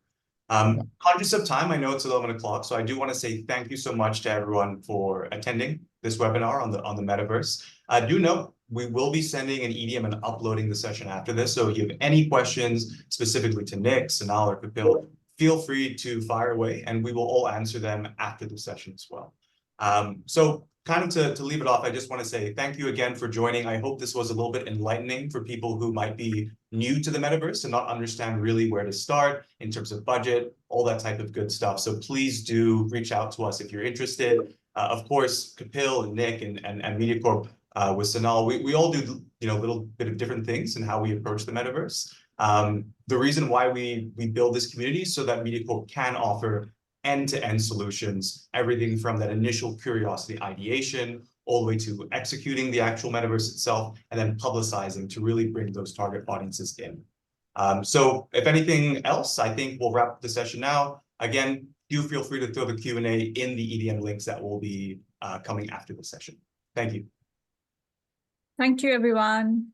Conscious of time, I know it's 11 o'clock, so I do want to say thank you so much to everyone for attending this webinar on the metaverse. Do note we will be sending an EDM and uploading the session after this. So if you have any questions specifically to Nick, Sonal, or Kapil, feel free to fire away, and we will all answer them after the session as well. So kind of to leave it off, I just want to say thank you again for joining. I hope this was a little bit enlightening for people who might be new to the metaverse and not understand really where to start in terms of budget, all that type of good stuff. So please do reach out to us if you're interested. Of course, Kapil and Nick and Mediacorp with Sonal, we all do a little bit of different things in how we approach the metaverse. The reason why we build this community is so that Mediacorp can offer end-to-end solutions, everything from that initial curiosity ideation all the way to executing the actual metaverse itself and then publicizing to really bring those target audiences in. So if anything else, I think we'll wrap the session now. Again, do feel free to throw the Q&A in the EDM links that will be coming after the session. Thank you. Thank you, everyone.